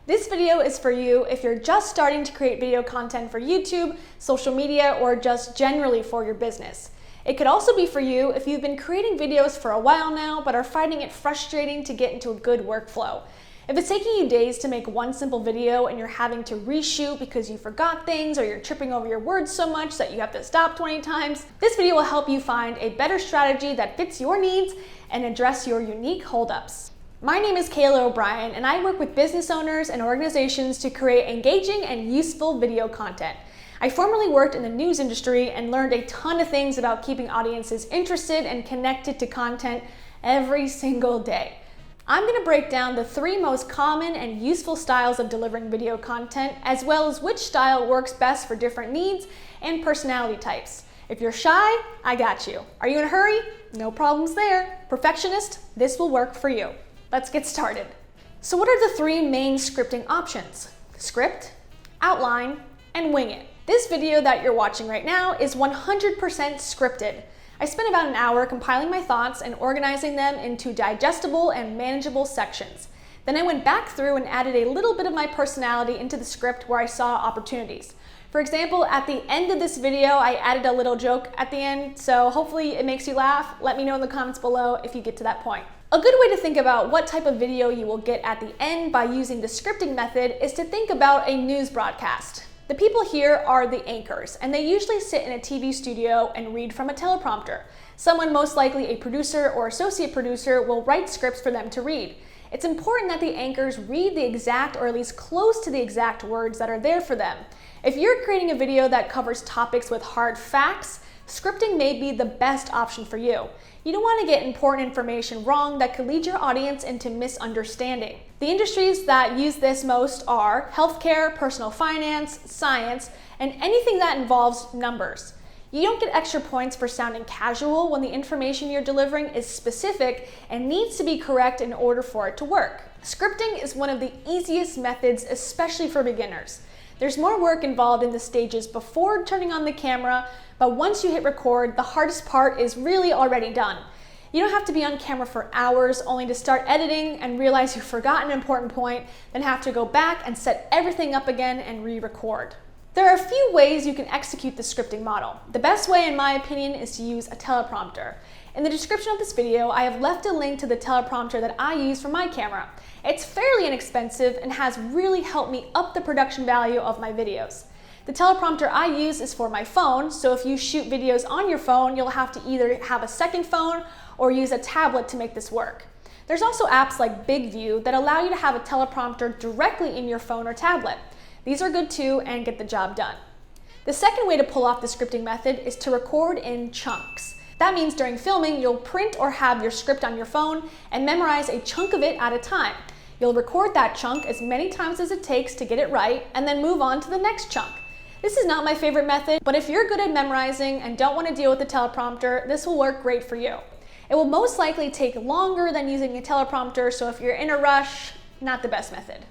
This video is for you if you're just starting to create video content for YouTube, social media, or just generally for your business. It could also be for you if you've been creating videos for a while now but are finding it frustrating to get into a good workflow. If it's taking you days to make one simple video and you're having to reshoot because you forgot things or you're tripping over your words so much that you have to stop 20 times, this video will help you find a better strategy that fits your needs and address your unique holdups. My name is Kayla O'Brien and I work with business owners and organizations to create engaging and useful video content. I formerly worked in the news industry and learned a ton of things about keeping audiences interested and connected to content every single day. I'm going to break down the 3 most common and useful styles of delivering video content, as well as which style works best for different needs and personality types. If you're shy, I got you. Are you in a hurry? No problems there. Perfectionist, this will work for you. Let's get started. So what are the 3 main scripting options? Script, outline, and wing it. This video that you're watching right now is 100% scripted. I spent about an hour compiling my thoughts and organizing them into digestible and manageable sections. Then I went back through and added a little bit of my personality into the script where I saw opportunities. For example, at the end of this video, I added a little joke at the end, so hopefully it makes you laugh. Let me know in the comments below if you get to that point. A good way to think about what type of video you will get at the end by using the scripting method is to think about a news broadcast. The people here are the anchors, and they usually sit in a TV studio and read from a teleprompter. Someone, most likely a producer or associate producer, will write scripts for them to read. It's important that the anchors read the exact or at least close to the exact words that are there for them. If you're creating a video that covers topics with hard facts, scripting may be the best option for you. You don't want to get important information wrong that could lead your audience into misunderstanding. The industries that use this most are healthcare, personal finance, science, and anything that involves numbers. You don't get extra points for sounding casual when the information you're delivering is specific and needs to be correct in order for it to work. Scripting is one of the easiest methods, especially for beginners. There's more work involved in the stages before turning on the camera, but once you hit record, the hardest part is really already done. You don't have to be on camera for hours only to start editing and realize you've forgotten an important point, then have to go back and set everything up again and re-record. There are a few ways you can execute the scripting model. The best way, in my opinion, is to use a teleprompter. In the description of this video, I have left a link to the teleprompter that I use for my camera. It's fairly inexpensive and has really helped me up the production value of my videos. The teleprompter I use is for my phone, so if you shoot videos on your phone, you'll have to either have a second phone or use a tablet to make this work. There's also apps like BigView that allow you to have a teleprompter directly in your phone or tablet. These are good too and get the job done. The second way to pull off the scripting method is to record in chunks. That means during filming, you'll print or have your script on your phone and memorize a chunk of it at a time. You'll record that chunk as many times as it takes to get it right and then move on to the next chunk. This is not my favorite method, but if you're good at memorizing and don't want to deal with the teleprompter, this will work great for you. It will most likely take longer than using a teleprompter, so if you're in a rush, not the best method.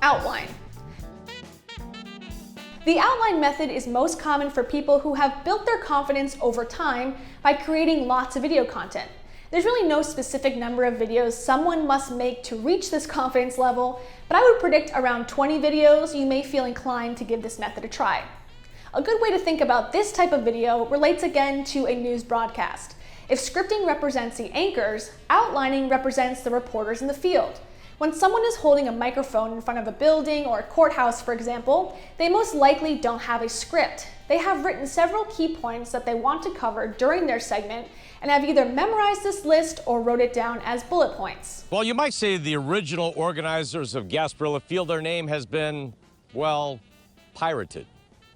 Outline. The outline method is most common for people who have built their confidence over time by creating lots of video content. There's really no specific number of videos someone must make to reach this confidence level, but I would predict around 20 videos you may feel inclined to give this method a try. A good way to think about this type of video relates again to a news broadcast. If scripting represents the anchors, outlining represents the reporters in the field. When someone is holding a microphone in front of a building or a courthouse, for example, they most likely don't have a script. They have written several key points that they want to cover during their segment and have either memorized this list or wrote it down as bullet points. Well, you might say the original organizers of Gasparilla Field, their name has been, well, pirated,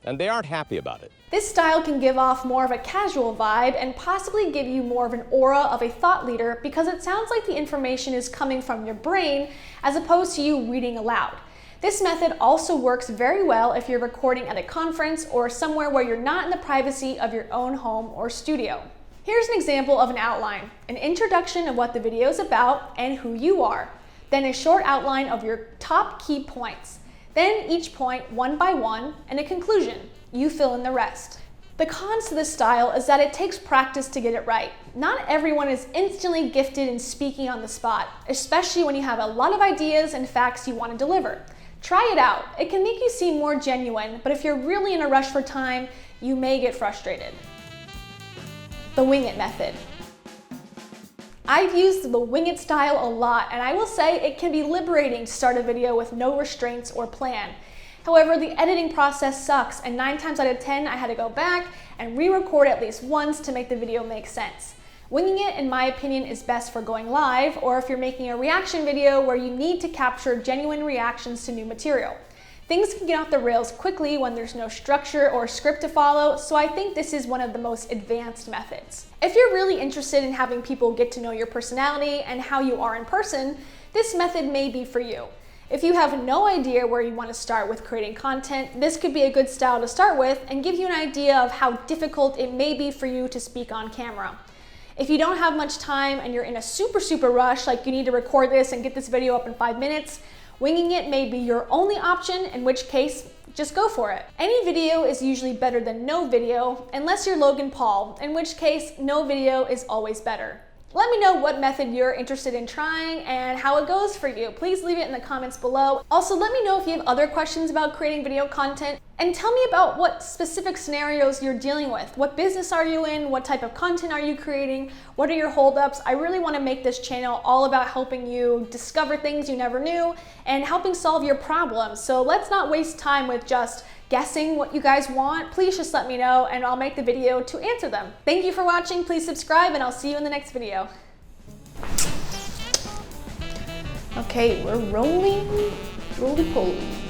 and they aren't happy about it. This style can give off more of a casual vibe and possibly give you more of an aura of a thought leader because it sounds like the information is coming from your brain as opposed to you reading aloud. This method also works very well if you're recording at a conference or somewhere where you're not in the privacy of your own home or studio. Here's an example of an outline, an introduction of what the video is about and who you are, then a short outline of your top key points, then each point one by one, and a conclusion. You fill in the rest. The cons to this style is that it takes practice to get it right. Not everyone is instantly gifted in speaking on the spot, especially when you have a lot of ideas and facts you want to deliver. Try it out. It can make you seem more genuine, but if you're really in a rush for time, you may get frustrated. The wing it method. I've used the wing it style a lot, and I will say it can be liberating to start a video with no restraints or plan. However, the editing process sucks, and 9 times out of 10, I had to go back and re-record at least once to make the video make sense. Winging it, in my opinion, is best for going live, or if you're making a reaction video where you need to capture genuine reactions to new material. Things can get off the rails quickly when there's no structure or script to follow, so I think this is one of the most advanced methods. If you're really interested in having people get to know your personality and how you are in person, this method may be for you. If you have no idea where you want to start with creating content, this could be a good style to start with and give you an idea of how difficult it may be for you to speak on camera. If you don't have much time and you're in a super rush, like you need to record this and get this video up in 5 minutes, winging it may be your only option, in which case, just go for it. Any video is usually better than no video, unless you're Logan Paul, in which case, no video is always better. Let me know what method you're interested in trying and how it goes for you. Please leave it in the comments below. Also, let me know if you have other questions about creating video content, and tell me about what specific scenarios you're dealing with. What business are you in? What type of content are you creating? What are your holdups? I really want to make this channel all about helping you discover things you never knew and helping solve your problems. So let's not waste time with just guessing what you guys want. Please just let me know and I'll make the video to answer them. Thank you for watching. Please subscribe and I'll see you in the next video. Okay, we're rolling, roly-poly.